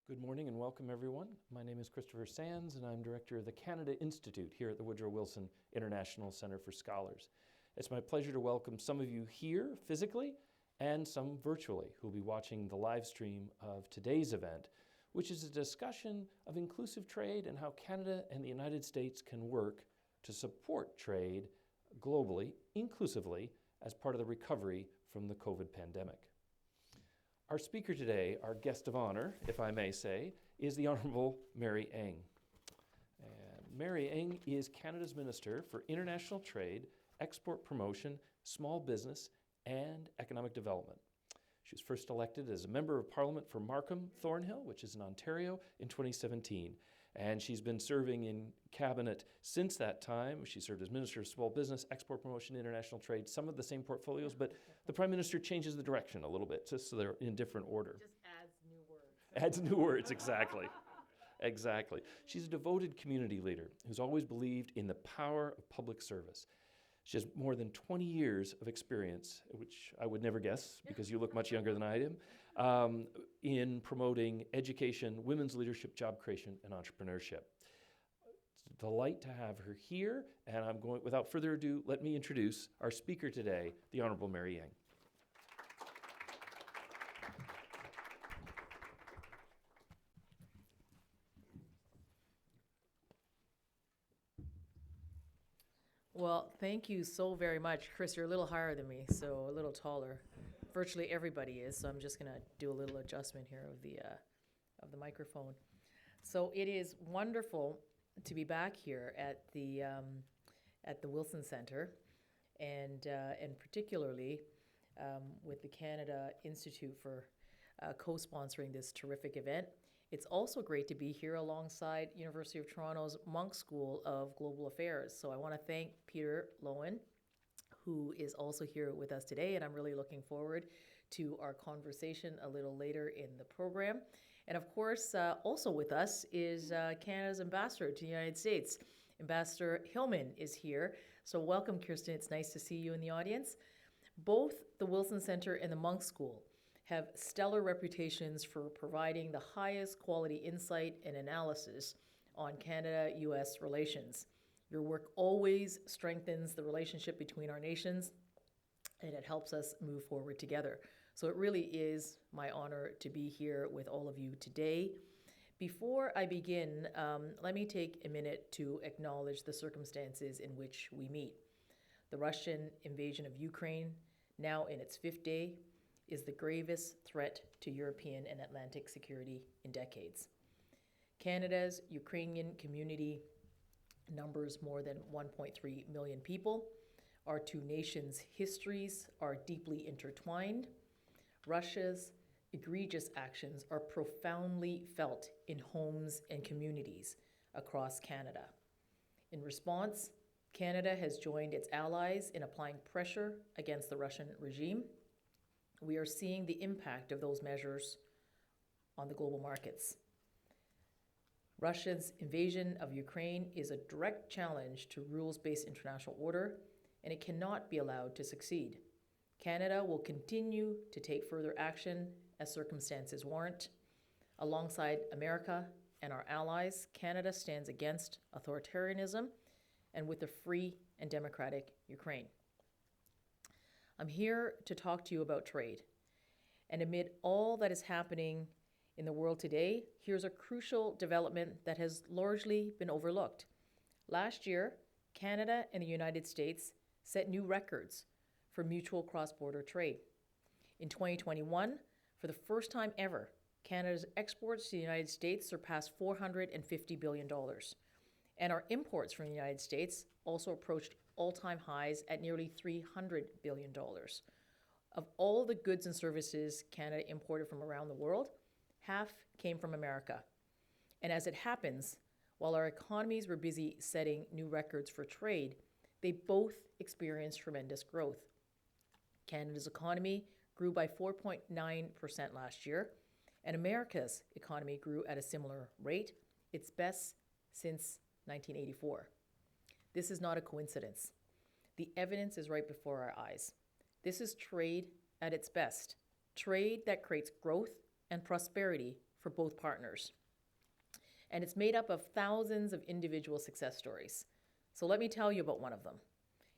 Good morning and welcome everyone. My name is Christopher Sands and I'm Director of the Canada Institute here at the Woodrow Wilson International Centre for Scholars. It's my pleasure to welcome some of you here physically and some virtually who will be watching the live stream of today's event, which is a discussion of inclusive trade and how Canada and the United States can work to support trade globally, inclusively, as part of the recovery from the COVID pandemic. Our speaker today, our guest of honor, if I may say, is the Honourable Mary Eng. Mary Eng is Canada's Minister for International Trade, Export Promotion, Small Business, and Economic Development. She was first elected as a Member of Parliament for Markham Thornhill, which is in Ontario, in 2017. And she's been serving in Cabinet since that time. She served as Minister of Small Business, Export Promotion, International Trade, some of the same portfolios, but the Prime Minister changes the direction a little bit, just so they're in different order. Just adds new words. Adds new words, exactly. Exactly. She's a devoted community leader who's always believed in the power of public service. She has more than 20 years of experience, which I would never guess because you look much younger than I am, in promoting education, women's leadership, job creation, and entrepreneurship. It's a delight to have her here, and I'm going, without further ado, let me introduce our speaker today, the Honourable Mary Eng. Well, thank you so very much. Chris, you're a little higher than me, so a little taller. Virtually everybody is, so I'm just going to do a little adjustment here of the microphone. So it is wonderful to be back here at the Wilson Centre, and particularly with the Canada Institute for co-sponsoring this terrific event. It's also great to be here alongside University of Toronto's Munk School of Global Affairs. So I want to thank Peter Loewen, who is also here with us today, and I'm really looking forward to our conversation a little later in the program. And of course, also with us is Canada's ambassador to the United States. Ambassador Hillman is here. So welcome, Kirsten. It's nice to see you in the audience. Both the Wilson Centre and the Munk School have stellar reputations for providing the highest quality insight and analysis on Canada-US relations. Your work always strengthens the relationship between our nations, and it helps us move forward together. So it really is my honor to be here with all of you today. Before I begin, let me take a minute to acknowledge the circumstances in which we meet. The Russian invasion of Ukraine, now in its 5th day, is the gravest threat to European and Atlantic security in decades. Canada's Ukrainian community numbers more than 1.3 million people. Our two nations' histories are deeply intertwined. Russia's egregious actions are profoundly felt in homes and communities across Canada. In response, Canada has joined its allies in applying pressure against the Russian regime. We are seeing the impact of those measures on the global markets. Russia's invasion of Ukraine is a direct challenge to rules-based international order, and it cannot be allowed to succeed. Canada will continue to take further action as circumstances warrant. Alongside America and our allies, Canada stands against authoritarianism and with a free and democratic Ukraine. I'm here to talk to you about trade. And amid all that is happening in the world today, here's a crucial development that has largely been overlooked. Last year, Canada and the United States set new records for mutual cross-border trade. In 2021, for the first time ever, Canada's exports to the United States surpassed $450 billion. And our imports from the United States also approached all-time highs at nearly $300 billion. Of all the goods and services Canada imported from around the world, half came from America. And as it happens, while our economies were busy setting new records for trade, they both experienced tremendous growth. Canada's economy grew by 4.9% last year, and America's economy grew at a similar rate, its best since 1984. This is not a coincidence. The evidence is right before our eyes. This is trade at its best. Trade that creates growth and prosperity for both partners. And it's made up of thousands of individual success stories. So let me tell you about one of them.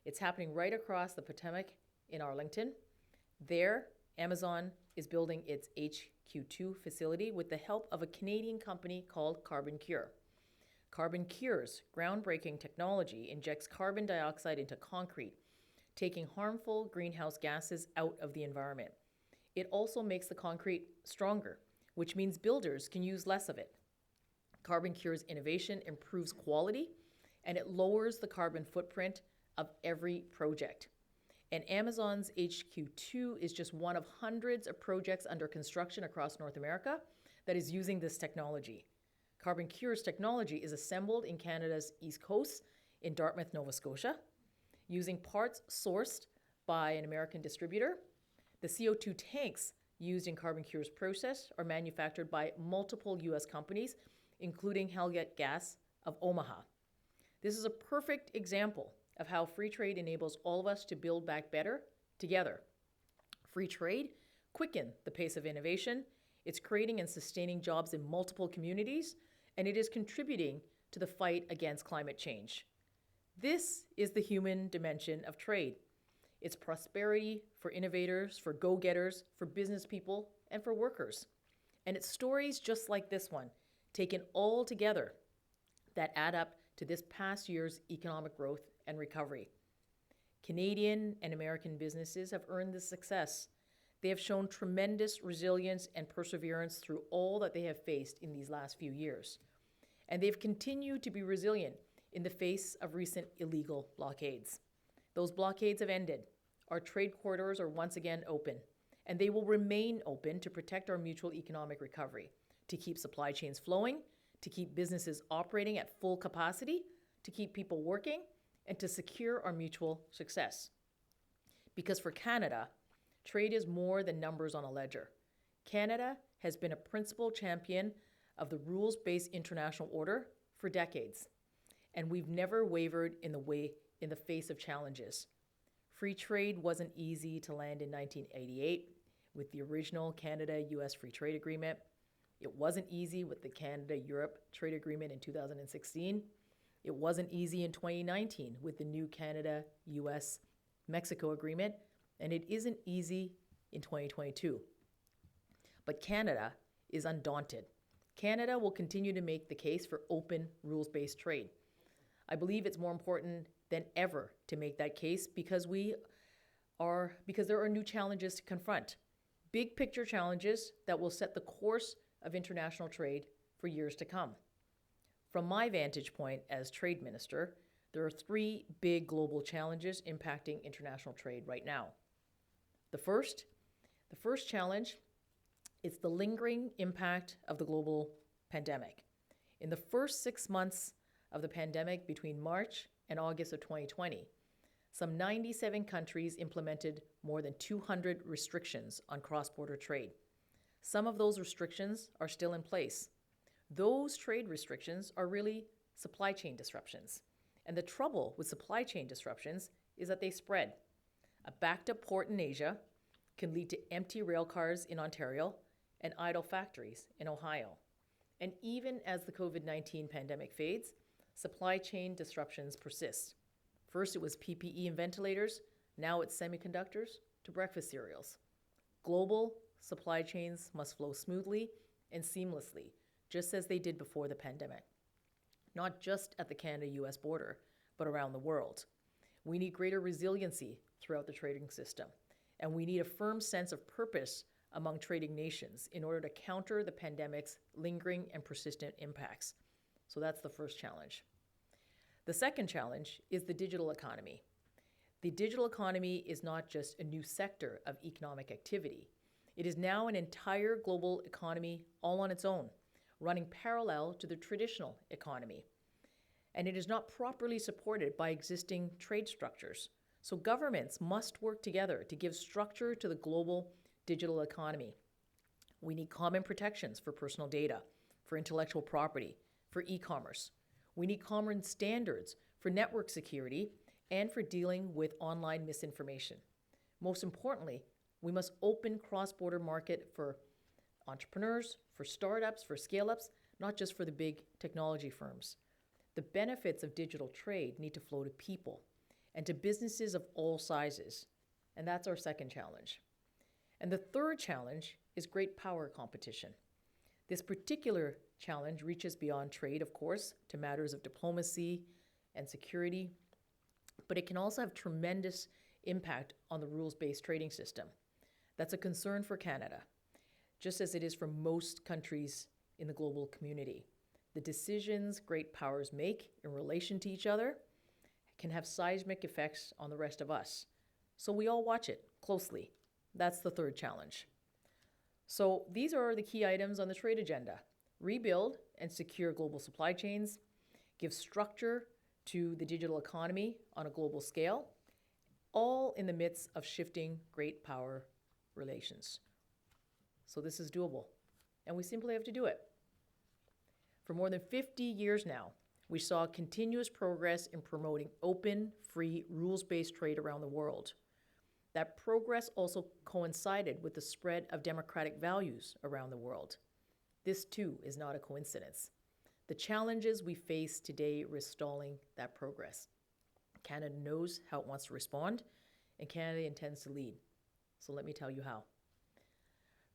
It's happening right across the Potomac in Arlington. There, Amazon is building its HQ2 facility with the help of a Canadian company called Carbon Cure. Carbon Cure's groundbreaking technology injects carbon dioxide into concrete, taking harmful greenhouse gases out of the environment. It also makes the concrete stronger, which means builders can use less of it. Carbon Cure's innovation improves quality, and it lowers the carbon footprint of every project. And Amazon's HQ2 is just one of hundreds of projects under construction across North America that is using this technology. Carbon Cure's technology is assembled in Canada's East Coast in Dartmouth, Nova Scotia, using parts sourced by an American distributor. The CO2 tanks used in Carbon Cure's process are manufactured by multiple U.S. companies, including Hellget Gas of Omaha. This is a perfect example of how free trade enables all of us to build back better together. Free trade quickens the pace of innovation, it's creating and sustaining jobs in multiple communities, and it is contributing to the fight against climate change. This is the human dimension of trade. It's prosperity for innovators, for go-getters, for business people, and for workers. And it's stories just like this one, taken all together, that add up to this past year's economic growth and recovery. Canadian and American businesses have earned this success. They have shown tremendous resilience and perseverance through all that they have faced in these last few years. And they've continued to be resilient in the face of recent illegal blockades. Those blockades have ended. Our trade corridors are once again open, and they will remain open to protect our mutual economic recovery, to keep supply chains flowing, to keep businesses operating at full capacity, to keep people working, and to secure our mutual success. Because for Canada, trade is more than numbers on a ledger. Canada has been a principal champion of the rules-based international order for decades, and we've never wavered in the face of challenges. Free trade wasn't easy to land in 1988 with the original Canada-US Free Trade Agreement. It wasn't easy with the Canada-Europe Trade Agreement in 2016. It wasn't easy in 2019 with the new Canada-US-Mexico Agreement, and it isn't easy in 2022. But Canada is undaunted. Canada will continue to make the case for open, rules-based trade. I believe it's more important than ever to make that case because there are new challenges to confront. Big picture challenges that will set the course of international trade for years to come. From my vantage point as trade minister, there are three big global challenges impacting international trade right now. The first challenge is the lingering impact of the global pandemic. In the first 6 months of the pandemic between March and August of 2020, some 97 countries implemented more than 200 restrictions on cross-border trade. Some of those restrictions are still in place. Those trade restrictions are really supply chain disruptions. And the trouble with supply chain disruptions is that they spread. A backed-up port in Asia can lead to empty rail cars in Ontario and idle factories in Ohio. And even as the COVID-19 pandemic fades, supply chain disruptions persist. First it was PPE and ventilators, now it's semiconductors to breakfast cereals. Global supply chains must flow smoothly and seamlessly, just as they did before the pandemic. Not just at the Canada-US border, but around the world. We need greater resiliency throughout the trading system, and we need a firm sense of purpose among trading nations in order to counter the pandemic's lingering and persistent impacts. So that's the first challenge. The second challenge is the digital economy. The digital economy is not just a new sector of economic activity. It is now an entire global economy all on its own, running parallel to the traditional economy. And it is not properly supported by existing trade structures. So governments must work together to give structure to the global digital economy. We need common protections for personal data, for intellectual property, for e-commerce. We need common standards for network security and for dealing with online misinformation. Most importantly, we must open cross-border market for entrepreneurs, for startups, for scale-ups, not just for the big technology firms. The benefits of digital trade need to flow to people and to businesses of all sizes. And that's our second challenge. And the third challenge is great power competition. This particular challenge reaches beyond trade, of course, to matters of diplomacy and security, but it can also have tremendous impact on the rules-based trading system. That's a concern for Canada, just as it is for most countries in the global community. The decisions great powers make in relation to each other can have seismic effects on the rest of us. So we all watch it closely. That's the third challenge. So these are the key items on the trade agenda. Rebuild and secure global supply chains, give structure to the digital economy on a global scale, all in the midst of shifting great power relations. So this is doable, and we simply have to do it. For more than 50 years now, we saw continuous progress in promoting open, free, rules-based trade around the world. That progress also coincided with the spread of democratic values around the world. This, too, is not a coincidence. The challenges we face today risk stalling that progress. Canada knows how it wants to respond, and Canada intends to lead. So let me tell you how.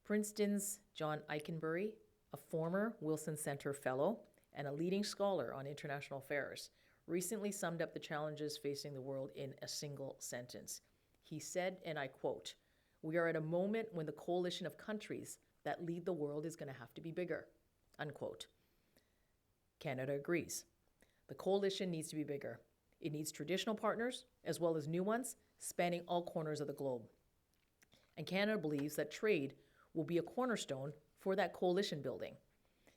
Princeton's John Eikenberry, a former Wilson Center Fellow and a leading scholar on international affairs, recently summed up the challenges facing the world in a single sentence. He said, and I quote, "We are at a moment when the coalition of countries that lead the world is going to have to be bigger," unquote. Canada agrees. The coalition needs to be bigger. It needs traditional partners as well as new ones spanning all corners of the globe. And Canada believes that trade will be a cornerstone for that coalition building.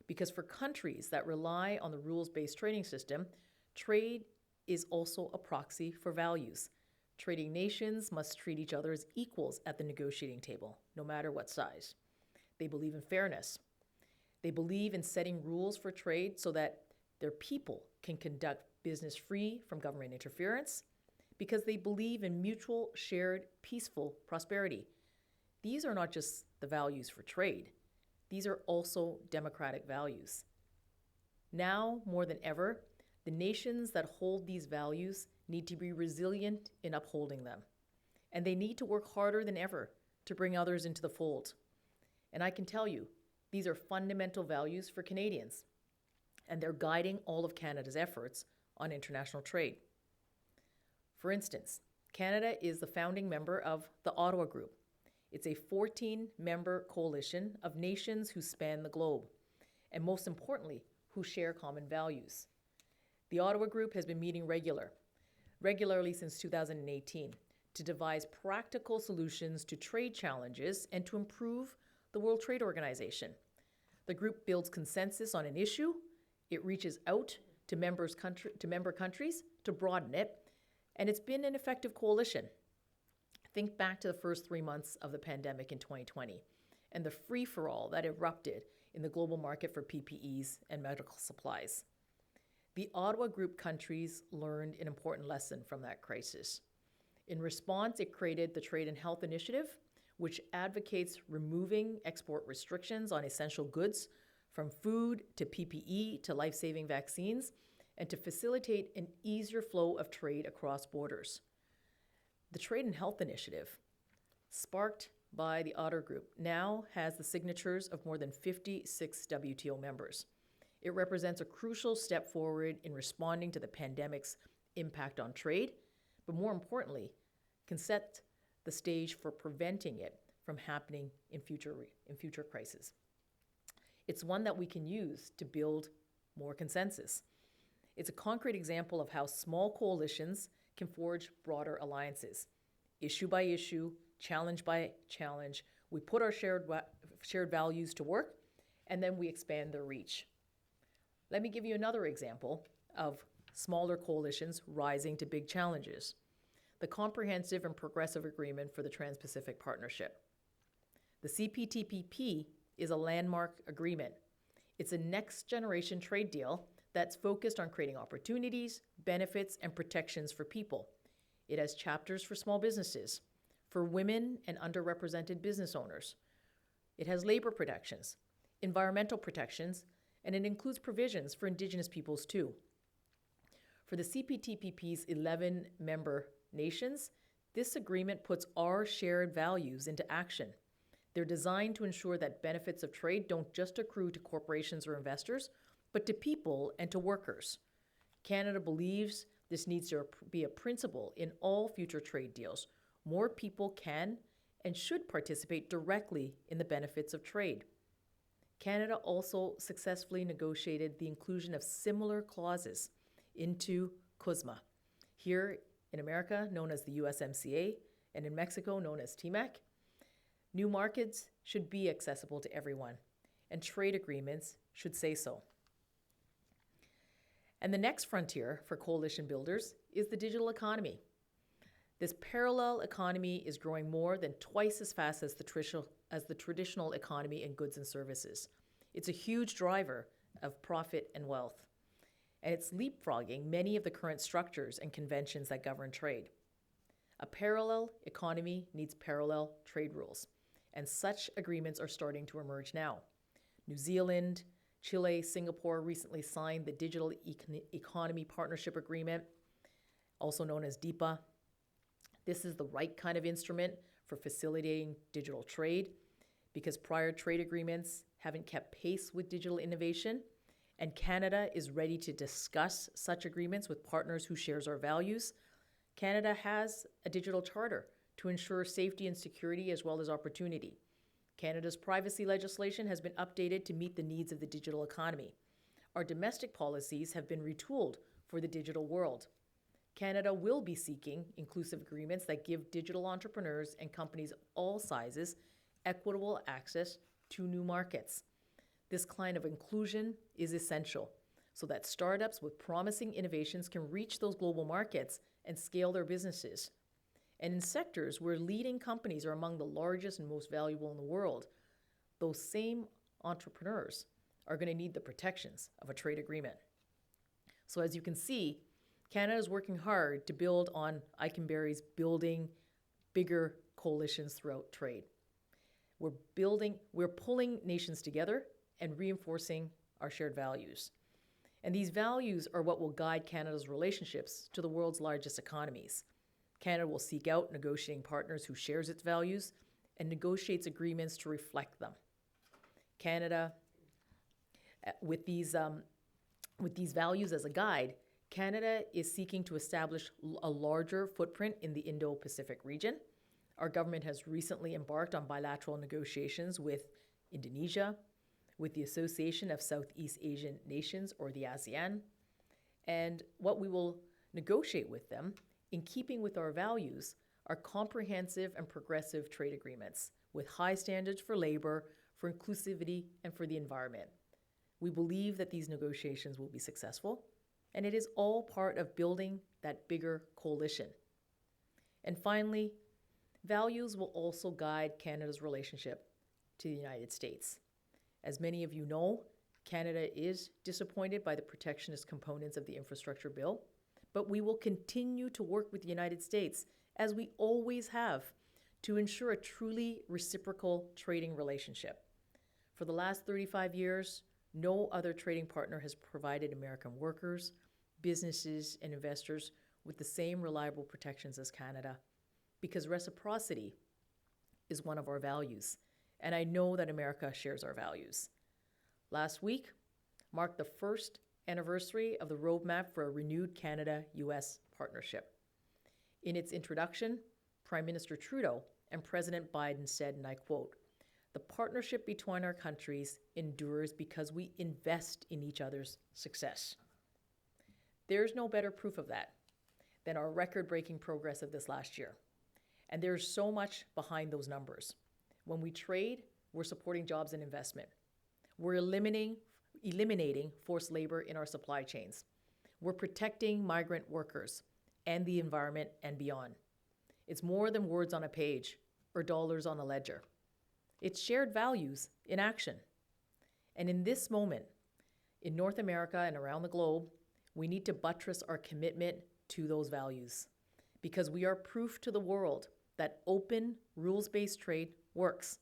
Because for countries that rely on the rules-based trading system, trade is also a proxy for values. Trading nations must treat each other as equals at the negotiating table, no matter what size. They believe in fairness. They believe in setting rules for trade so that their people can conduct business free from government interference, because they believe in mutual, shared, peaceful prosperity. These are not just the values for trade. These are also democratic values. Now, more than ever, the nations that hold these values need to be resilient in upholding them. And they need to work harder than ever to bring others into the fold. And I can tell you, these are fundamental values for Canadians, and they're guiding all of Canada's efforts on international trade. For instance, Canada is the founding member of the Ottawa Group. It's a 14-member coalition of nations who span the globe, and most importantly, who share common values. The Ottawa Group has been meeting regularly since 2018 to devise practical solutions to trade challenges and to improve the World Trade Organization. The group builds consensus on an issue, it reaches out to member countries to broaden it, and it's been an effective coalition. Think back to the first 3 months of the pandemic in 2020 and the free-for-all that erupted in the global market for PPEs and medical supplies. The Ottawa Group countries learned an important lesson from that crisis. In response, it created the Trade and Health Initiative, which advocates removing export restrictions on essential goods from food to PPE to life-saving vaccines, and to facilitate an easier flow of trade across borders. The Trade and Health Initiative, sparked by the Ottawa Group, now has the signatures of more than 56 WTO members. It represents a crucial step forward in responding to the pandemic's impact on trade, but more importantly, can set the stage for preventing it from happening in future crises. It's one that we can use to build more consensus. It's a concrete example of how small coalitions can forge broader alliances. Issue by issue, challenge by challenge, we put our shared values to work, and then we expand their reach. Let me give you another example of smaller coalitions rising to big challenges. The Comprehensive and Progressive Agreement for the Trans-Pacific Partnership. The CPTPP is a landmark agreement. It's a next-generation trade deal that's focused on creating opportunities, benefits, and protections for people. It has chapters for small businesses, for women and underrepresented business owners. It has labor protections, environmental protections, and it includes provisions for Indigenous peoples too. For the CPTPP's 11 member nations, this agreement puts our shared values into action. They're designed to ensure that benefits of trade don't just accrue to corporations or investors, but to people and to workers. Canada believes this needs to be a principle in all future trade deals. More people can and should participate directly in the benefits of trade. Canada also successfully negotiated the inclusion of similar clauses into CUSMA, here in America known as the USMCA, and in Mexico known as TMAC. New markets should be accessible to everyone, and trade agreements should say so. And the next frontier for coalition builders is the digital economy. This parallel economy is growing more than twice as fast as the traditional economy in goods and services. It's a huge driver of profit and wealth, and it's leapfrogging many of the current structures and conventions that govern trade. A parallel economy needs parallel trade rules, and such agreements are starting to emerge now. New Zealand, Chile, Singapore recently signed the Digital Economy Partnership Agreement, also known as DEPA. This is the right kind of instrument for facilitating digital trade because prior trade agreements haven't kept pace with digital innovation, and Canada is ready to discuss such agreements with partners who share our values. Canada has a digital charter to ensure safety and security as well as opportunity. Canada's privacy legislation has been updated to meet the needs of the digital economy. Our domestic policies have been retooled for the digital world. Canada will be seeking inclusive agreements that give digital entrepreneurs and companies of all sizes equitable access to new markets. This kind of inclusion is essential so that startups with promising innovations can reach those global markets and scale their businesses. And in sectors where leading companies are among the largest and most valuable in the world, those same entrepreneurs are going to need the protections of a trade agreement. So as you can see, Canada is working hard to build on Eikenberry's building bigger coalitions throughout trade. We're pulling nations together and reinforcing our shared values. And these values are what will guide Canada's relationships to the world's largest economies. Canada will seek out negotiating partners who shares its values and negotiates agreements to reflect them. Canada, with these values as a guide, Canada is seeking to establish a larger footprint in the Indo-Pacific region. Our government has recently embarked on bilateral negotiations with Indonesia, with the Association of Southeast Asian Nations, or the ASEAN, and what we will negotiate with them, in keeping with our values, are comprehensive and progressive trade agreements with high standards for labor, for inclusivity, and for the environment. We believe that these negotiations will be successful, and it is all part of building that bigger coalition. And finally, values will also guide Canada's relationship to the United States. As many of you know, Canada is disappointed by the protectionist components of the infrastructure bill, but we will continue to work with the United States, as we always have, to ensure a truly reciprocal trading relationship. For the last 35 years, no other trading partner has provided American workers, businesses, and investors with the same reliable protections as Canada, because reciprocity is one of our values, and I know that America shares our values. Last week marked the first anniversary of the roadmap for a renewed Canada-US partnership. In its introduction, Prime Minister Trudeau and President Biden said, and I quote, "The partnership between our countries endures because we invest in each other's success." There's no better proof of that than our record-breaking progress of this last year. And there's so much behind those numbers. When we trade, we're supporting jobs and investment. We're eliminating forced labor in our supply chains. We're protecting migrant workers and the environment and beyond. It's more than words on a page or dollars on a ledger. It's shared values in action. And in this moment, in North America and around the globe, we need to buttress our commitment to those values, because we are proof to the world that open, rules-based trade works.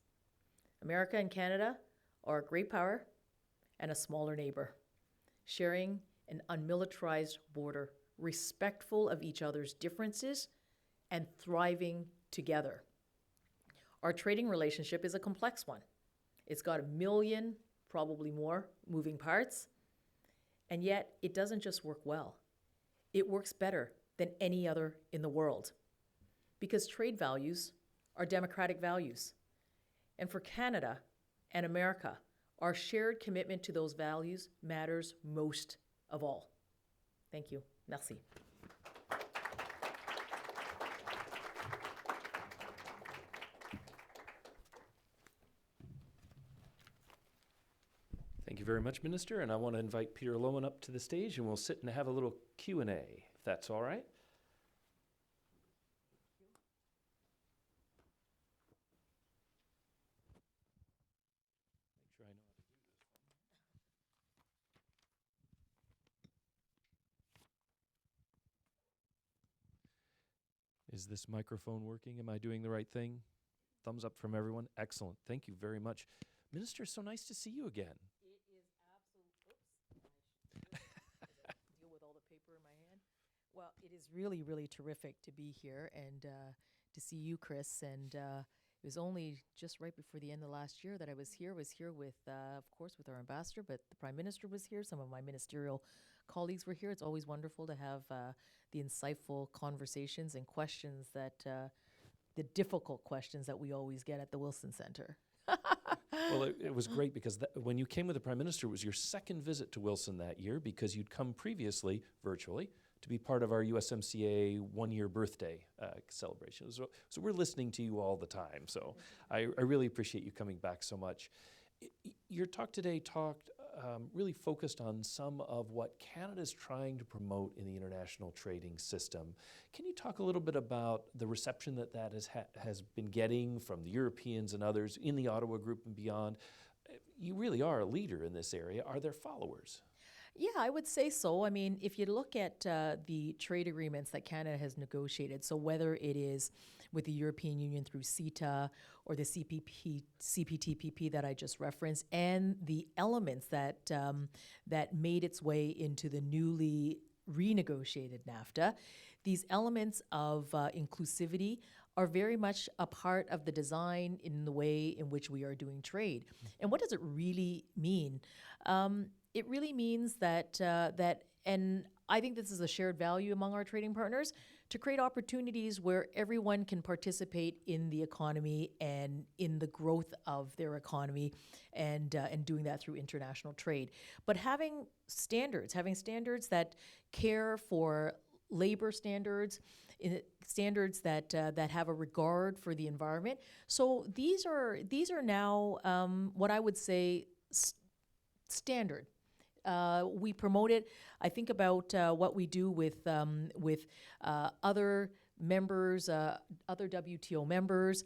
America and Canada are a great power and a smaller neighbor, sharing an unmilitarized border, respectful of each other's differences, and thriving together. Our trading relationship is a complex one. It's got 1 million, probably more, moving parts, and yet it doesn't just work well. It works better than any other in the world, because trade values are democratic values. And for Canada and America, our shared commitment to those values matters most of all. Thank you. Merci. Thank you very much, Minister, and I want to invite Peter Loewen up to the stage, and we'll sit and have a little Q&A, if that's all right. Make sure I know how to do this one. Is this microphone working? Am I doing the right thing? Thumbs up from everyone. Excellent. Thank you very much. Minister, so nice to see you again. It is absolute. Oops. I should deal with all the paper in my hand. Well, it is really, really terrific to be here and to see you, Chris. And it was only just right before the end of last year that I was here. With, of course, with our ambassador, but the Prime Minister was here. Some of my ministerial colleagues were here. It's always wonderful to have the insightful conversations and questions that, the difficult questions that we always get at the Wilson Centre. Well, it was great because when you came with the Prime Minister, it was your second visit to Wilson that year because you'd come previously, virtually, to be part of our USMCA one-year birthday celebration. So we're listening to you all the time. So I really appreciate you coming back so much. Your talk today really focused on some of what Canada's trying to promote in the international trading system. Can you talk a little bit about the reception that has been getting from the Europeans and others in the Ottawa Group and beyond? You really are a leader in this area. Are there followers? Yeah, I would say so. I mean, if you look at the trade agreements that Canada has negotiated, so whether it is with the European Union through CETA or the CPTPP that I just referenced, and the elements that that made its way into the newly renegotiated NAFTA, these elements of inclusivity are very much a part of the design in the way in which we are doing trade. And what does it really mean? It really means that, and I think this is a shared value among our trading partners, to create opportunities where everyone can participate in the economy and in the growth of their economy, and doing that through international trade. But having standards that care for labor standards, standards that have a regard for the environment. So these are now what I would say standard. We promote it. I think about what we do with other members, other WTO members,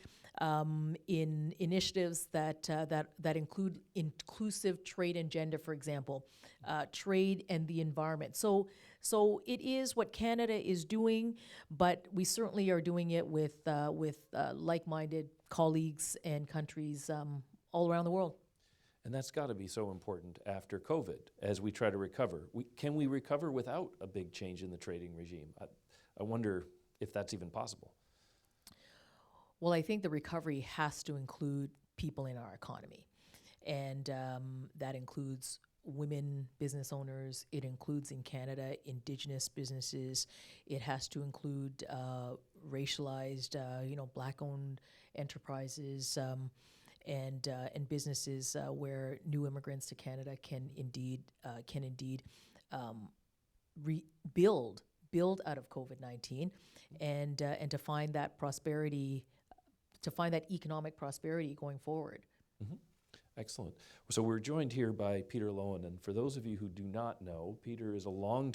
in initiatives that include inclusive trade agenda, for example, trade and the environment. So it is what Canada is doing, but we certainly are doing it with like-minded colleagues and countries all around the world. And that's got to be so important after COVID as we try to recover. Can we recover without a big change in the trading regime? I wonder if that's even possible. Well, I think the recovery has to include people in our economy. And that includes women business owners. It includes, in Canada, Indigenous businesses. It has to include racialized, Black-owned enterprises. And businesses where new immigrants to Canada can indeed build out of COVID-19, and to find that prosperity, to find that economic prosperity going forward. Mm-hmm. Excellent. So we're joined here by Peter Loewen, and for those of you who do not know, Peter is one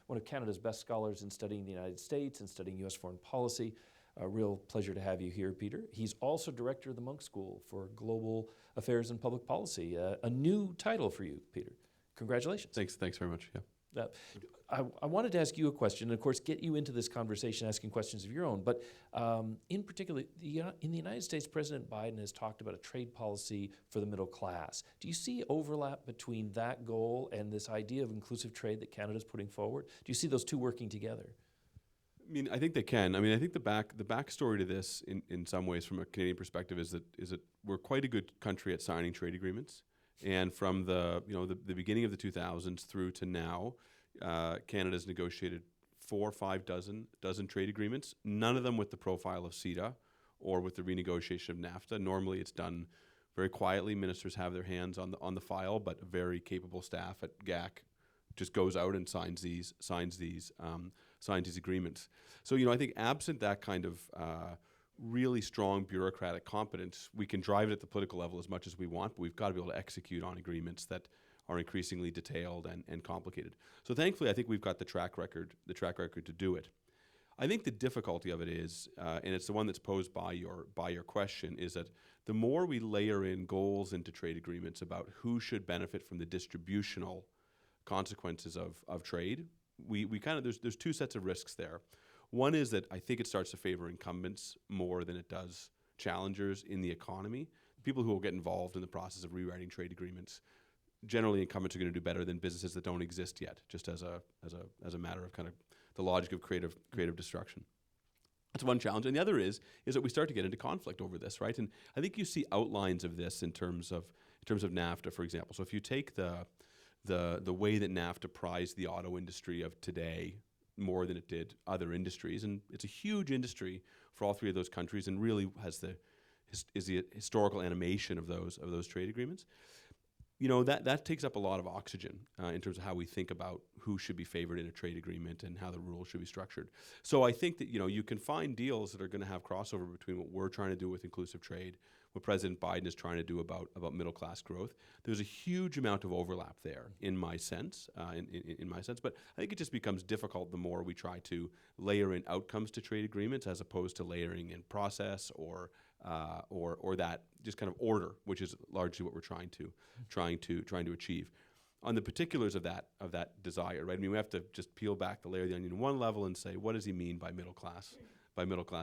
of Canada's best scholars in studying the United States and studying U.S. foreign policy. A real pleasure to have you here, Peter. He's also director of the Munk School for Global Affairs and Public Policy. A new title for you, Peter. Congratulations. Thanks very much. Yeah. I wanted to ask you a question, and of course, get you into this conversation asking questions of your own. But in particular, in the United States, President Biden has talked about a trade policy for the middle class. Do you see overlap between that goal and this idea of inclusive trade that Canada's putting forward? Do you see those two working together? I mean, I think they can. I mean, I think the backstory to this, in some ways, from a Canadian perspective, is that we're quite a good country at signing trade agreements, and from the beginning of the 2000s through to now, Canada's negotiated 4 or 5 dozen trade agreements. None of them with the profile of CETA or with the renegotiation of NAFTA. Normally, it's done very quietly. Ministers have their hands on the file, but a very capable staff at GAC just goes out and signs these agreements. So, I think absent that kind of really strong bureaucratic competence, we can drive it at the political level as much as we want, but we've got to be able to execute on agreements that are increasingly detailed and complicated. So thankfully, I think we've got the track record to do it. I think the difficulty of it is, and it's the one that's posed by your question, is that the more we layer in goals into trade agreements about who should benefit from the distributional consequences of trade, we kind of there's 2 sets of risks there. One is that I think it starts to favor incumbents more than it does challengers in the economy. People who will get involved in the process of rewriting trade agreements, generally incumbents are going to do better than businesses that don't exist yet, just as a matter of kind of the logic of creative destruction. That's one challenge. And the other is that we start to get into conflict over this, right? And I think you see outlines of this in terms of NAFTA, for example. So if you take the way that NAFTA prized the auto industry of today more than it did other industries, and it's a huge industry for all 3 of those countries, and really has the historical animation of those trade agreements. That takes up a lot of oxygen in terms of how we think about who should be favored in a trade agreement and how the rules should be structured. So I think that you can find deals that are going to have crossover between what we're trying to do with inclusive trade, what President Biden is trying to do about middle class growth. There's a huge amount of overlap there, in my sense. But I think it just becomes difficult the more we try to layer in outcomes to trade agreements as opposed to layering in process or that just kind of order, which is largely what we're trying to achieve. On the particulars of that desire, right? I mean, we have to just peel back the layer of the onion one level and say, what does he mean by middle class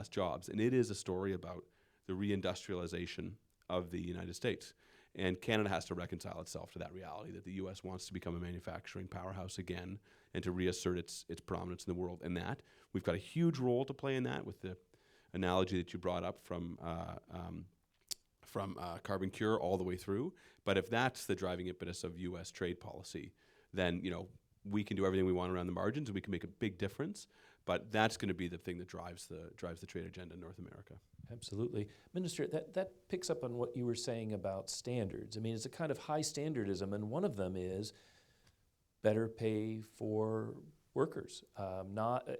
jobs? And it is a story about the reindustrialization of the United States. And Canada has to reconcile itself to that reality that the U.S. wants to become a manufacturing powerhouse again and to reassert its prominence in the world. And that we've got a huge role to play in that, with the analogy that you brought up from carbon cure all the way through. But if that's the driving impetus of U.S. trade policy, then we can do everything we want around the margins and we can make a big difference. But that's going to be the thing that drives the trade agenda in North America. Absolutely. Minister, that picks up on what you were saying about standards. I mean, it's a kind of high standardism, and one of them is better pay for workers,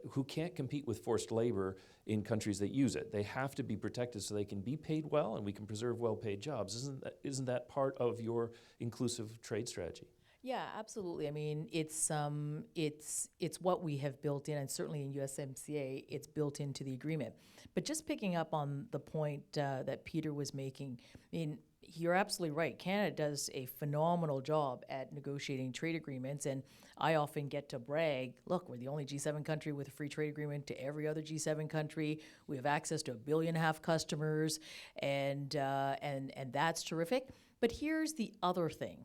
who can't compete with forced labor in countries that use it. They have to be protected so they can be paid well and we can preserve well-paid jobs. Isn't that part of your inclusive trade strategy? Yeah, absolutely. I mean, it's what we have built in, and certainly in USMCA, it's built into the agreement. But just picking up on the point that Peter was making, I mean, you're absolutely right. Canada does a phenomenal job at negotiating trade agreements, and I often get to brag, look, we're the only G7 country with a free trade agreement to every other G7 country. We have access to 1.5 billion customers, and that's terrific. But here's the other thing.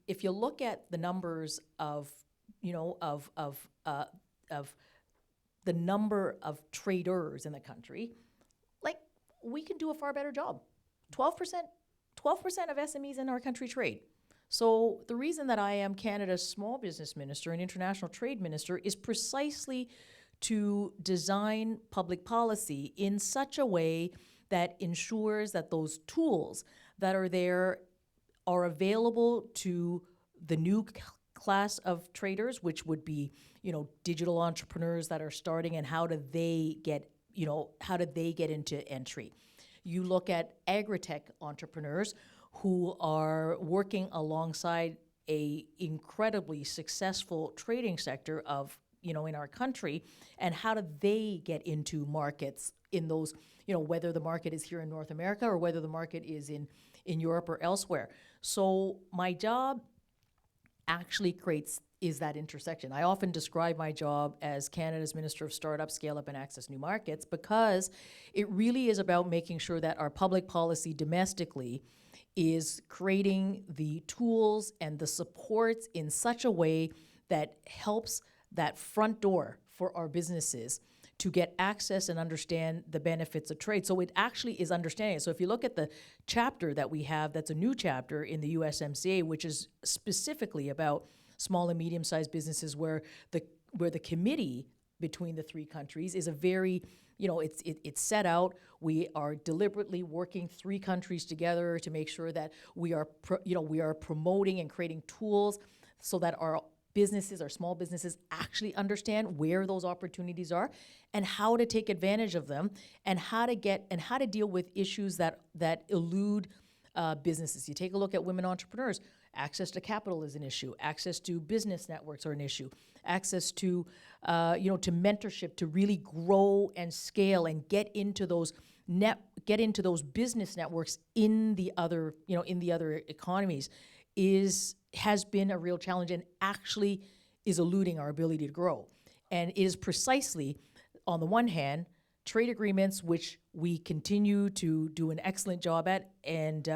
If you look at the numbers of the number of traders in the country, like, we can do a far better job. 12% of SMEs in our country trade. So the reason that I am Canada's small business minister and international trade minister is precisely to design public policy in such a way that ensures that those tools that are there are available to the new class of traders, which would be, digital entrepreneurs that are starting, and how do they get into entry. You look at agri-tech entrepreneurs who are working alongside a incredibly successful trading sector of, in our country, and how do they get into markets in those, whether the market is here in North America or whether the market is in Europe or elsewhere. So my job actually creates is that intersection. I often describe my job as Canada's Minister of Startup, Scale-Up and Access New Markets, because it really is about making sure that our public policy domestically is creating the tools and the supports in such a way that helps that front door for our businesses to get access and understand the benefits of trade. So it actually is understanding it. So if you look at the chapter that we have, that's a new chapter in the USMCA, which is specifically about small and medium-sized businesses, where the committee between the three countries is a very, it's set out. We are deliberately working three countries together to make sure that we are promoting and creating tools so that our businesses, our small businesses, actually understand where those opportunities are and how to take advantage of them, and how to deal with issues that elude businesses. You take a look at women entrepreneurs. Access to capital is an issue. Access to business networks are an issue. Access to to mentorship to really grow and scale and get into those business networks in the other economies has been a real challenge, and actually is eluding our ability to grow. And it is precisely, on the one hand, trade agreements, which we continue to do an excellent job at, and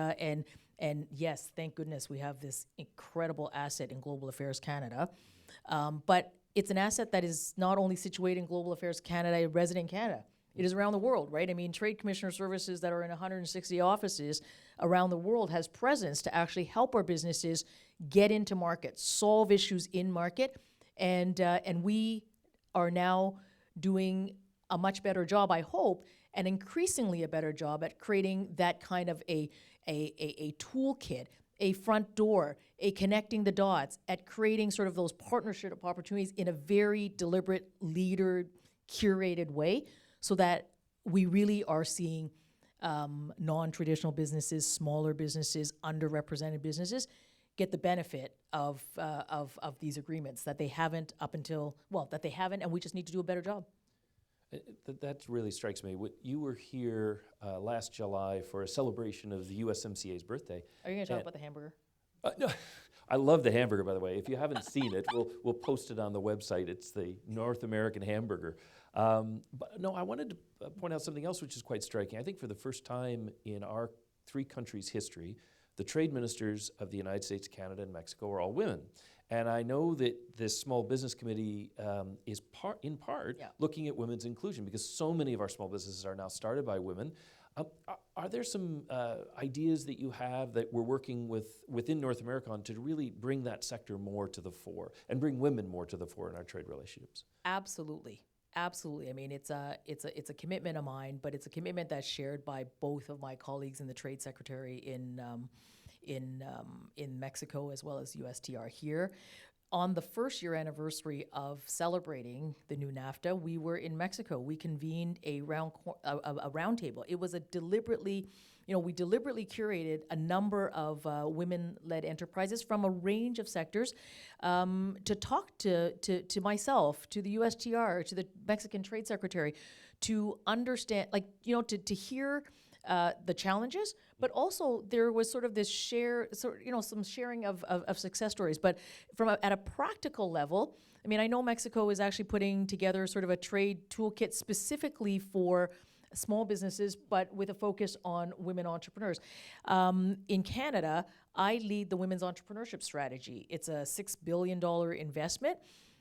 yes, thank goodness we have this incredible asset in Global Affairs Canada. But it's an asset that is not only situated in Global Affairs Canada, resident in Canada. It is around the world, right? I mean, Trade Commissioner services that are in 160 offices around the world has presence to actually help our businesses get into market, solve issues in market, and we are now doing a much better job, I hope, and increasingly a better job at creating that kind of a toolkit, a front door, a connecting the dots, at creating sort of those partnership opportunities in a very deliberate, leader-curated way, so that we really are seeing non-traditional businesses, smaller businesses, underrepresented businesses get the benefit of these agreements that they haven't and we just need to do a better job. That really strikes me. You were here last July for a celebration of the USMCA's birthday. Are you going to talk about the hamburger? No, I love the hamburger, by the way. If you haven't seen it, we'll post it on the website. It's the North American hamburger. But no, I wanted to point out something else which is quite striking. I think for the first time in our three countries' history, the trade ministers of the United States, Canada, and Mexico are all women. And I know that this Small Business Committee is in part looking at women's inclusion, because so many of our small businesses are now started by women. Are there some ideas that you have that we're working within North America on to really bring that sector more to the fore and bring women more to the fore in our trade relationships? Absolutely. Absolutely. I mean, it's a commitment of mine, but it's a commitment that's shared by both of my colleagues in the Trade Secretary in Mexico, as well as USTR here. On the first year anniversary of celebrating the new NAFTA, we were in Mexico. We convened a round table. It was we deliberately curated a number of women-led enterprises from a range of sectors to talk to myself, to the USTR, to the Mexican Trade Secretary, to understand, to hear the challenges, but also there was sort of this some sharing of success stories. But at a practical level, I mean, I know Mexico is actually putting together sort of a trade toolkit specifically for small businesses, but with a focus on women entrepreneurs. In Canada, I lead the Women's Entrepreneurship Strategy. It's a $6 billion investment,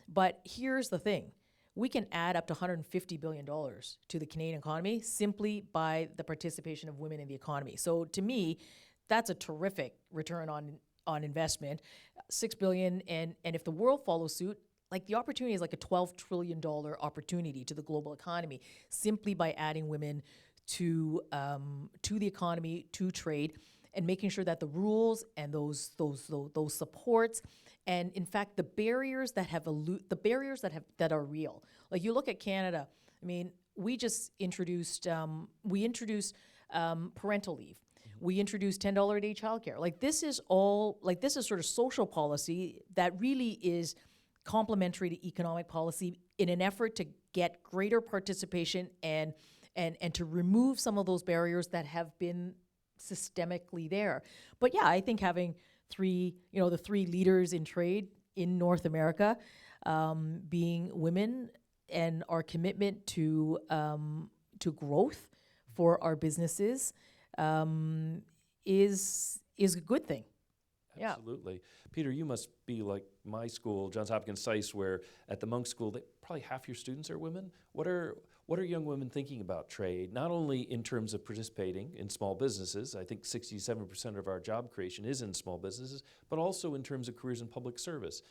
but here's the thing. We can add up to $150 billion to the Canadian economy simply by the participation of women in the economy. So to me, that's a terrific return on investment, $6 billion, and if the world follows suit, the opportunity is like a $12 trillion opportunity to the global economy simply by adding women to the economy, to trade, and making sure that the rules and those supports, and in fact the barriers that are real. Like, you look at Canada. I mean, we just introduced parental leave. We introduced $10 a day childcare. This is sort of social policy that really is complementary to economic policy in an effort to get greater participation and to remove some of those barriers that have been systemically there. But yeah, I think having the three leaders in trade in North America, being women, and our commitment to growth for our businesses is a good thing. Yeah. Absolutely. Peter, you must be like my school, Johns Hopkins SAIS, where at the Munk School, probably half your students are women. What are young women thinking about trade, not only in terms of participating in small businesses? I think 67% of our job creation is in small businesses, but also in terms of careers in public service.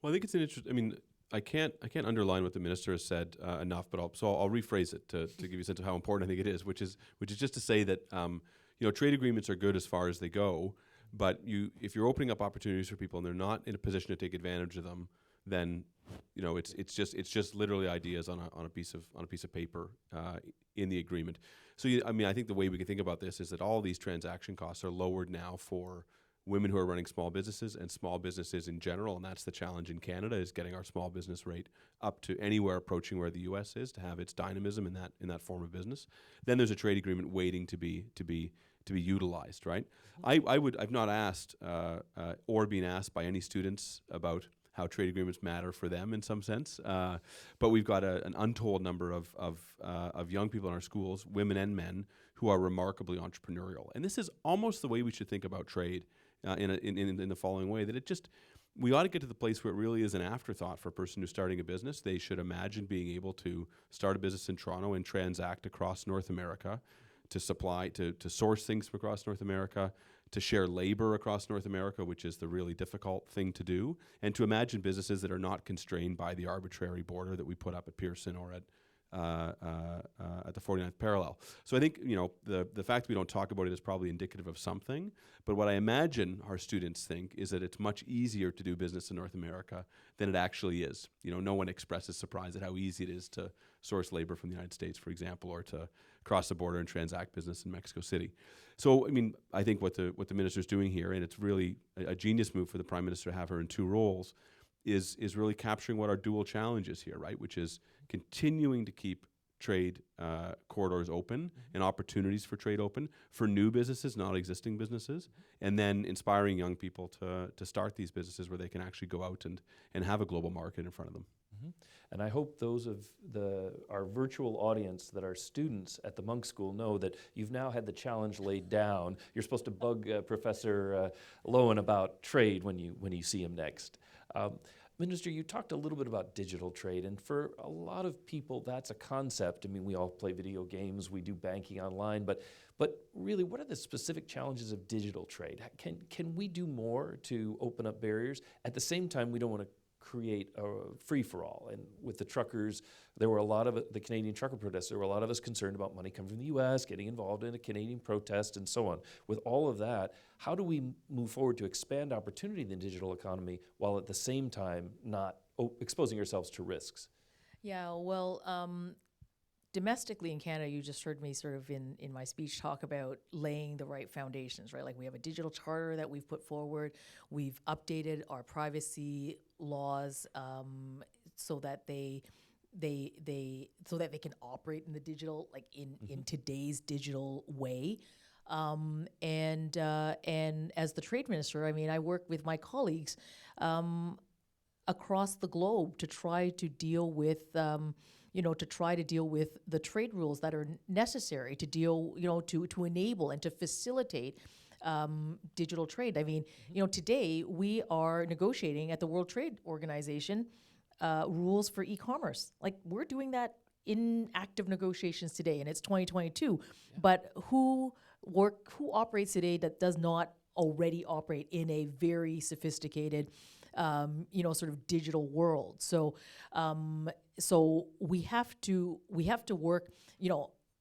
Well, I think it's an interesting. I mean, I can't underline what the minister has said enough, but I'll rephrase it to give you a sense of how important I think it is, which is just to say that trade agreements are good as far as they go, but if you're opening up opportunities for people and they're not in a position to take advantage of them, then it's just literally ideas on a piece of paper in the agreement. So I think the way we can think about this is that all these transaction costs are lowered now for women who are running small businesses and small businesses in general, and that's the challenge in Canada, is getting our small business rate up to anywhere approaching where the U.S. is to have its dynamism in that form of business. Then there's a trade agreement waiting to be utilized, right? I've not asked or been asked by any students about how trade agreements matter for them in some sense, but we've got an untold number of young people in our schools, women and men, who are remarkably entrepreneurial. And this is almost the way we should think about trade in the following way, that we ought to get to the place where it really is an afterthought for a person who's starting a business. They should imagine being able to start a business in Toronto and transact across North America, to supply, to source things from across North America, to share labor across North America, which is the really difficult thing to do, and to imagine businesses that are not constrained by the arbitrary border that we put up at Pearson or at the 49th parallel. So I think the fact we don't talk about it is probably indicative of something. But what I imagine our students think is that it's much easier to do business in North America than it actually is. No one expresses surprise at how easy it is to source labor from the United States, for example, or to cross the border and transact business in Mexico City. So I think what the minister's doing here, and it's really a genius move for the Prime Minister to have her in two roles, is really capturing what our dual challenge is here, right? Which is continuing to keep trade corridors open and opportunities for trade open for new businesses, not existing businesses, and then inspiring young people to start these businesses where they can actually go out and have a global market in front of them. Mm-hmm. And I hope those of our virtual audience that are students at the Munk School know that you've now had the challenge laid down. You're supposed to bug Professor Loewen about trade when you see him next. Minister, you talked a little bit about digital trade, and for a lot of people, that's a concept. We all play video games, we do banking online, but really, what are the specific challenges of digital trade? Can we do more to open up barriers? At the same time, we don't want to create a free-for-all. And with the truckers, there were a lot of the Canadian trucker protests. There were a lot of us concerned about money coming from the U.S., getting involved in a Canadian protest, and so on. With all of that, how do we move forward to expand opportunity in the digital economy while at the same time not exposing ourselves to risks? Yeah, well, domestically in Canada, you just heard me sort of in my speech talk about laying the right foundations, right? Like we have a digital charter that we've put forward. We've updated our privacy laws so that they can operate in the digital, like in today's digital way. And as the trade minister, I work with my colleagues across the globe to try to deal with the trade rules that are necessary to deal, to enable and to facilitate digital trade. Today we are negotiating at the World Trade Organization rules for e-commerce. Like we're doing that in active negotiations today, and it's 2022. Yeah. But who operates today that does not already operate in a very sophisticated sort of digital world? So we have to work,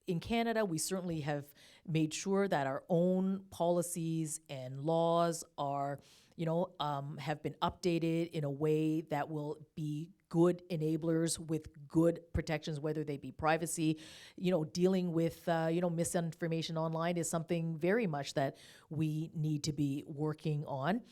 in Canada, we certainly have made sure that our own policies and laws are, have been updated in a way that will be good enablers with good protections, whether they be privacy. Dealing with misinformation online is something very much that we need to be working on.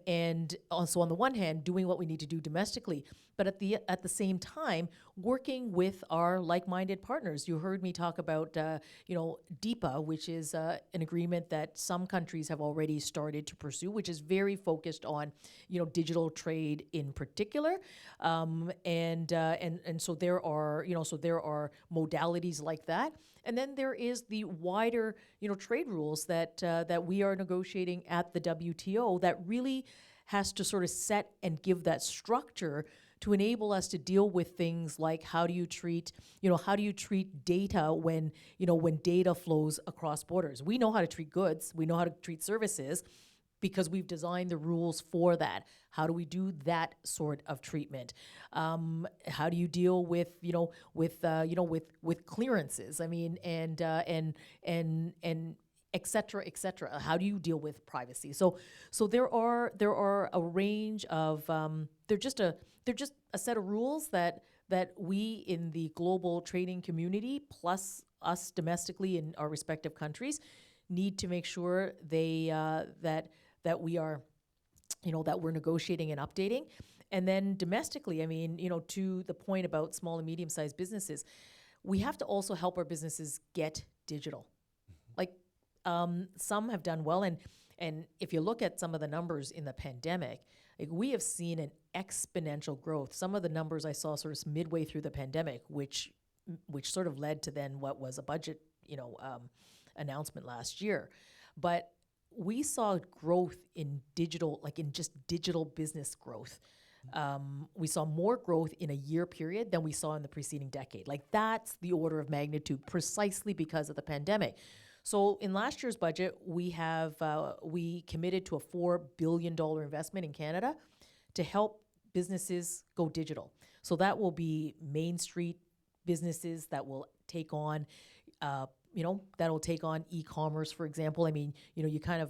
And also, on the one hand, doing what we need to do domestically, but at the same time, working with our like-minded partners. You heard me talk about DIPA, which is an agreement that some countries have already started to pursue, which is very focused on digital trade in particular, and so there are modalities like that. And then there is the wider, trade rules that we are negotiating at the WTO that really has to sort of set and give that structure to enable us to deal with things like how do you treat data when data flows across borders. We know how to treat goods, we know how to treat services, because we've designed the rules for that. How do we do that sort of treatment? How do you deal with clearances? I mean, and et cetera, et cetera. How do you deal with privacy? So there are a range of they're just a set of rules that we in the global trading community, plus us domestically in our respective countries, need to make sure that we are, that we're negotiating and updating. And then domestically, I mean, to the point about small and medium-sized businesses, we have to also help our businesses get digital. Like, some have done well, and if you look at some of the numbers in the pandemic, like, we have seen an exponential growth. Some of the numbers I saw sort of midway through the pandemic, which sort of led to then what was a budget, announcement last year. But we saw growth in digital, like in just digital business growth. We saw more growth in a year period than we saw in the preceding decade. Like, that's the order of magnitude, precisely because of the pandemic. So in last year's budget, we committed to a $4 billion investment in Canada to help businesses go digital. So that will be Main Street businesses that will take on e-commerce, for example. I mean,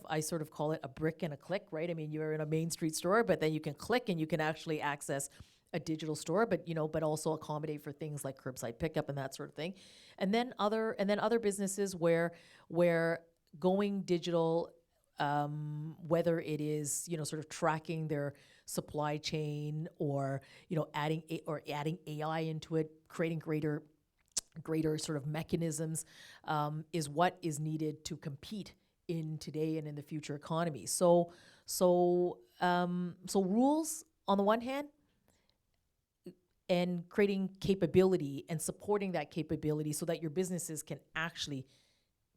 I sort of call it a brick and a click, right? I mean, you're in a Main Street store, but then you can click and you can actually access a digital store, but also accommodate for things like curbside pickup and that sort of thing. And then other businesses where going digital, whether it is, sort of tracking their supply chain or, adding AI into it, creating greater sort of mechanisms, is what is needed to compete in today and in the future economy. So rules on the one hand, and creating capability and supporting that capability so that your businesses can actually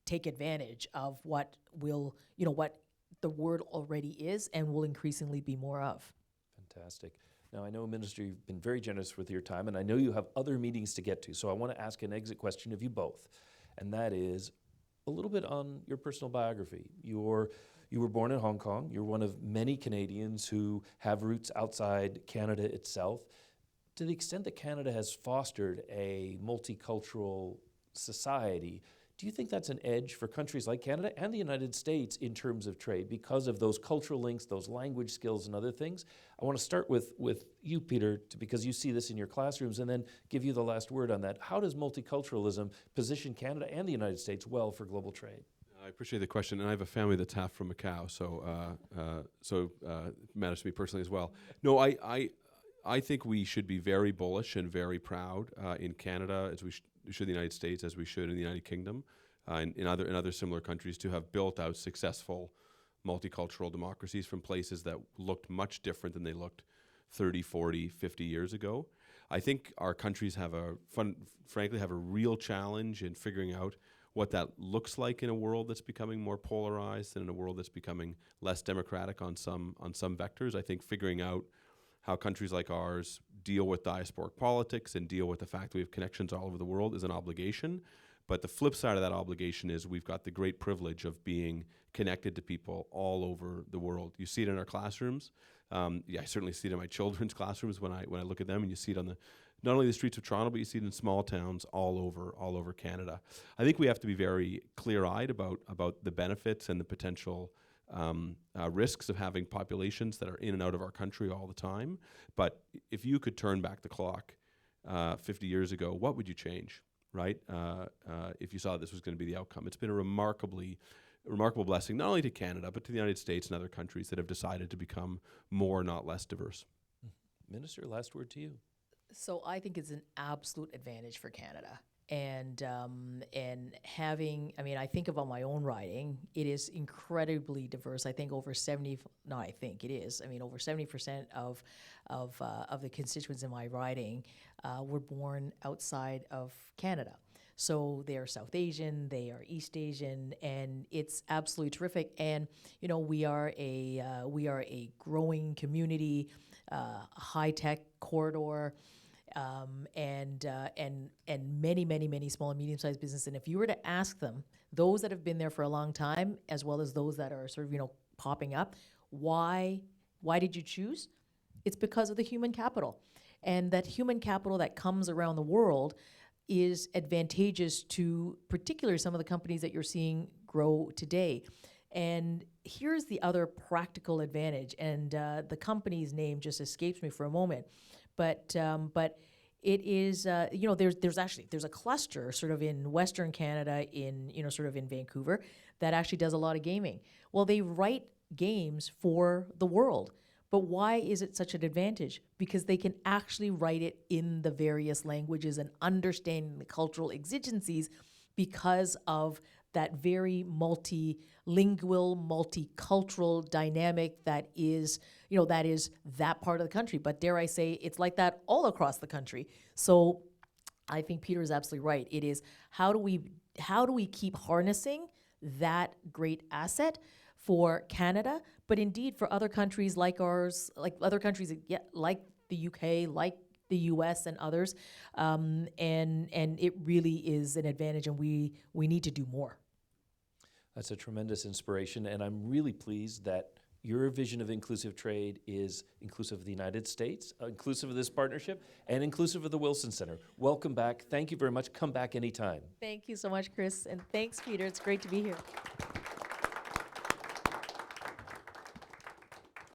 take advantage of what the word already is and will increasingly be more of. Fantastic. Now, I know, Minister, you've been very generous with your time, and I know you have other meetings to get to, so I want to ask an exit question of you both, and that is a little bit on your personal biography. You were born in Hong Kong. You're one of many Canadians who have roots outside Canada itself. To the extent that Canada has fostered a multicultural society, do you think that's an edge for countries like Canada and the United States in terms of trade because of those cultural links, those language skills and other things? I want to start with you, Peter, because you see this in your classrooms, and then give you the last word on that. How does multiculturalism position Canada and the United States well for global trade? I appreciate the question, and I have a family that's half from Macau, so it matters to me personally as well. No, I think we should be very bullish and very proud in Canada, as we should the United States, as we should in the United Kingdom, and in other similar countries, to have built out successful multicultural democracies from places that looked much different than they looked 30, 40, 50 years ago. I think our countries frankly have a real challenge in figuring out what that looks like in a world that's becoming more polarized and in a world that's becoming less democratic on some vectors. I think figuring out how countries like ours deal with diasporic politics and deal with the fact that we have connections all over the world is an obligation. But the flip side of that obligation is we've got the great privilege of being connected to people all over the world. You see it in our classrooms. I certainly see it in my children's classrooms when I look at them, and you see it on not only the streets of Toronto, but you see it in small towns all over Canada. I think we have to be very clear-eyed about the benefits and the potential risks of having populations that are in and out of our country all the time. But if you could turn back the clock 50 years ago, what would you change, right? If you saw this was going to be the outcome. It's been a remarkable blessing, not only to Canada, but to the United States and other countries that have decided to become more, not less diverse. Minister, last word to you. So I think it's an absolute advantage for Canada. And having, I mean, I think about my own riding, it is incredibly diverse. I think over 70%, over 70% of the constituents in my riding were born outside of Canada. So they are South Asian, they are East Asian, and it's absolutely terrific. And you know, we are a growing community, high tech corridor. And many small and medium-sized businesses. And if you were to ask them, those that have been there for a long time, as well as those that are sort of, popping up, why did you choose? It's because of the human capital. And that human capital that comes around the world is advantageous to particularly some of the companies that you're seeing grow today. And here's the other practical advantage, and the company's name just escapes me for a moment. But it is, there's a cluster sort of in Western Canada, sort of in Vancouver, that actually does a lot of gaming. Well, they write games for the world. But why is it such an advantage? Because they can actually write it in the various languages and understanding the cultural exigencies because of that very multilingual, multicultural dynamic that is that part of the country. But dare I say, it's like that all across the country. So I think Peter is absolutely right. It is how do we keep harnessing that great asset for Canada, but indeed for other countries like ours, like other countries like the UK, like the US and others, and it really is an advantage, and we need to do more. That's a tremendous inspiration, and I'm really pleased that your vision of inclusive trade is inclusive of the United States, inclusive of this partnership, and inclusive of the Wilson Center. Welcome back. Thank you very much. Come back anytime. Thank you so much, Chris, and thanks, Peter. It's great to be here.